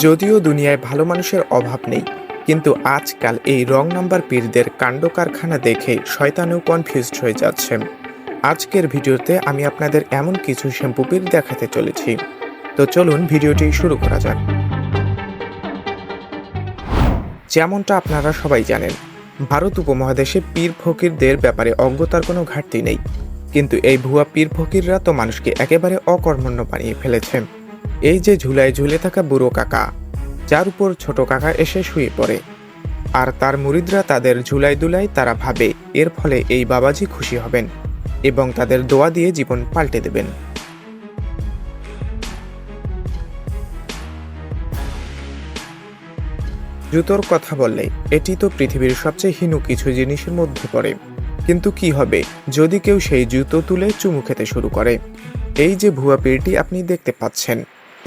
যদিও দুনিয়ায় ভালো মানুষের অভাব নেই, কিন্তু আজকাল এই রং নাম্বার পীরদের কাণ্ড কারখানা দেখে শয়তানও কনফিউজড হয়ে যাচ্ছে। আজকের ভিডিওতে আমি আপনাদের এমন কিছু শ্যাম্পু পীর দেখাতে চলেছি। তো চলুন ভিডিওটি শুরু করা যাক। যেমনটা আপনারা সবাই জানেন, ভারত উপমহাদেশে পীর ফকিরদের ব্যাপারে অজ্ঞতার কোনো ঘাটতি নেই, কিন্তু এই ভুয়া পীর ফকিররা তো মানুষকে একেবারে অকর্মণ্য বানিয়ে ফেলেছে। এই যে ঝুলায় ঝুলে থাকা বুড়ো কাকা, যার উপর ছোট কাকা এসে শুয়ে পড়ে, আর তার মুরিদরা তাদের ঝুলাই দুলাই, তারা ভাবে এর ফলে এই বাবাজি খুশি হবেন এবং তাদের দোয়া দিয়ে জীবন পাল্টে দেবেন। জুতোর কথা বললে এটি তো পৃথিবীর সবচেয়ে হীন কিছু জিনিসের মধ্যে পড়ে, কিন্তু কি হবে যদি কেউ সেই জুতো তুলে চুমু খেতে শুরু করে? এই যে ভুয়া পীরটি আপনি দেখতে পাচ্ছেন,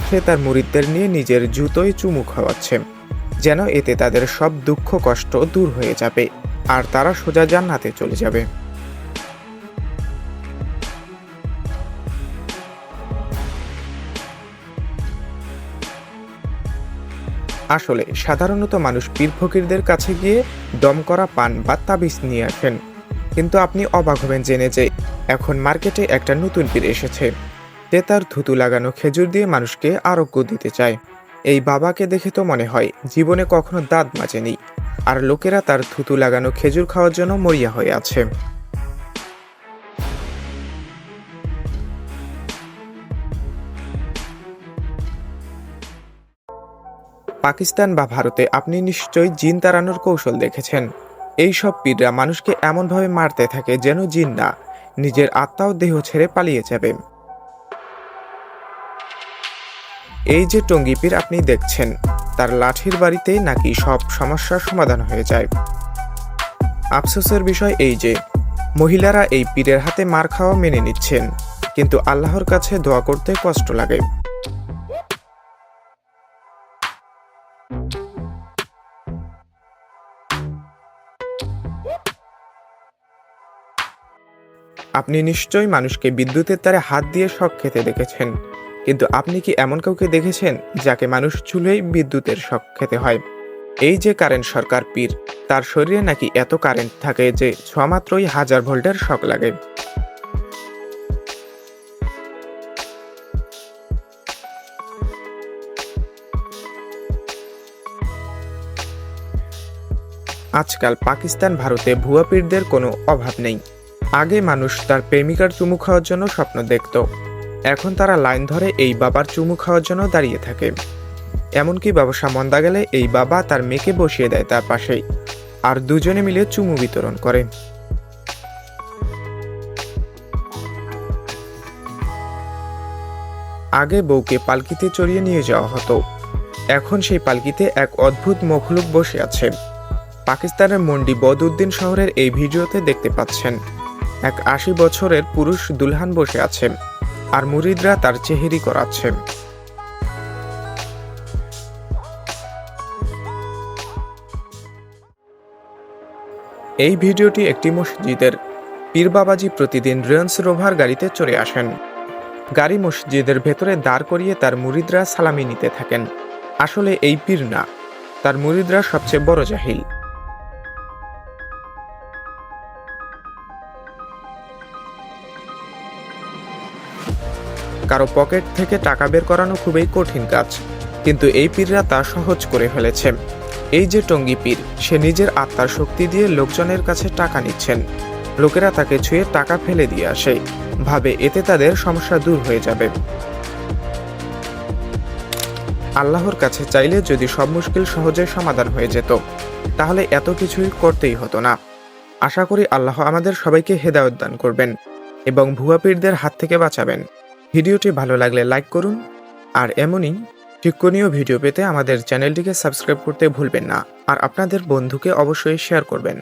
সে তার মুরিদদের নিয়ে নিজের জুতোয় চুমু খাওয়াচ্ছে, যেন এতে তাদের সব দুঃখ কষ্ট দূর হয়ে যাবে আর তারা সোজা জান্নাতে চলে যাবে। আসলে সাধারণত মানুষ পীর ফকিরদের কাছে গিয়ে দম করা পান বা তাবিজ নিয়ে আসেন, কিন্তু আপনি অবাক হবেন জেনে যে এখন মার্কেটে একটা নতুন পীর এসেছে, যে তার থুতু লাগানো খেজুর দিয়ে মানুষকে আরোগ্য দিতে চায়। এই বাবাকে দেখে তো মনে হয় জীবনে কখনো দাঁত মাজেনি, আর লোকেরা তার থুতু লাগানো খেজুর খাওয়ার জন্য মরিয়া হয়ে আছে। পাকিস্তান বা ভারতে আপনি নিশ্চয়ই জিন তাড়ানোর কৌশল দেখেছেন। এই সব পীররা মানুষকে এমনভাবে মারতে থাকে যেন জিন না, নিজের আত্মাও দেহ ছেড়ে পালিয়ে যাবে। এই যে টঙ্গী পীর আপনি দেখছেন, তার লাঠির বাড়িতে নাকি সব সমস্যার সমাধান হয়ে যায়। আফসোসের বিষয় এই যে মহিলারা এই পীরের হাতে মার খাওয়া মেনে নিচ্ছেন, কিন্তু আল্লাহর কাছে দোয়া করতে কষ্ট লাগে। আপনি নিশ্চয়ই মানুষকে বিদ্যুতের তারে হাত দিয়ে শক খেতে দেখেছেন, কিন্তু আপনি কি এমন কাউকে দেখেছেন যাকে মানুষ চুলেই বিদ্যুতের শক খেতে হয়? এই যে কারেন্ট সরকার পীর, তার শরীরে নাকি এত কারেন্ট থাকে যে ছোঁয়ামাত্রই 1000 ভোল্টের শক লাগে। আজকাল পাকিস্তান ভারতে ভুয়া পীরদের কোনো অভাব নেই। আগে মানুষ তার প্রেমিকার চুমু খাওয়ার জন্য স্বপ্ন দেখত, এখন তারা লাইন ধরে এই বাবার চুমু খাওয়ার জন্য দাঁড়িয়ে থাকে। এমনকি ব্যবসা মন্দা গেলে এই বাবা তার মেয়েকে বসিয়ে দেয় তার পাশেই, আর দুজনে মিলে চুমু বিতরণ করে। আগে বউকে পালকিতে চড়িয়ে নিয়ে যাওয়া হতো, এখন সেই পালকিতে এক অদ্ভুত মখলুক বসে আছে। পাকিস্তানের মন্ডি বদউদ্দিন শহরের এই ভিডিওতে দেখতে পাচ্ছেন, এক 80 বছরের পুরুষ দুলহান বসে আছে, আর মুরিদরা তার চেহেরি করাচ্ছে। এই ভিডিওটি একটি মসজিদের। পীর বাবাজি প্রতিদিন রেঞ্জ রোভার গাড়িতে চড়ে আসেন। গাড়ি মসজিদের ভেতরে দাঁড় করিয়ে তার মুরিদরা সালামি নিতে থাকেন। আসলে এই পীর না, তার মুরিদরা সবচেয়ে বড় জাহিল। কারো পকেট থেকে টাকা বের করানো খুবই কঠিন কাজ, কিন্তু এই পীররা তা সহজ করে ফেলেছে। এই যে টঙ্গী পীর, সে নিজের আত্মার শক্তি দিয়ে লোকজনের কাছে টাকা নিচ্ছেন। লোকেরা তাকে ছুঁয়ে টাকা ফেলে দিয়ে আসে, ভাবে এতে তাদের সমস্যা দূর হয়ে যাবে। আল্লাহর কাছে চাইলে যদি সব মুশকিল সহজে সমাধান হয়ে যেত, তাহলে এত কিছুই করতেই হতো না। আশা করি আল্লাহ আমাদের সবাইকে হেদায়েত দান করবেন এবং ভুয়া পীরদের হাত থেকে বাঁচাবেন। ভিডিওটি ভালো লাগলে লাইক করুন, আর এমনই শিক্ষণীয় ভিডিও পেতে আমাদের চ্যানেলটিকে সাবস্ক্রাইব করতে ভুলবেন না, আর আপনাদের বন্ধুকে অবশ্যই শেয়ার করবেন।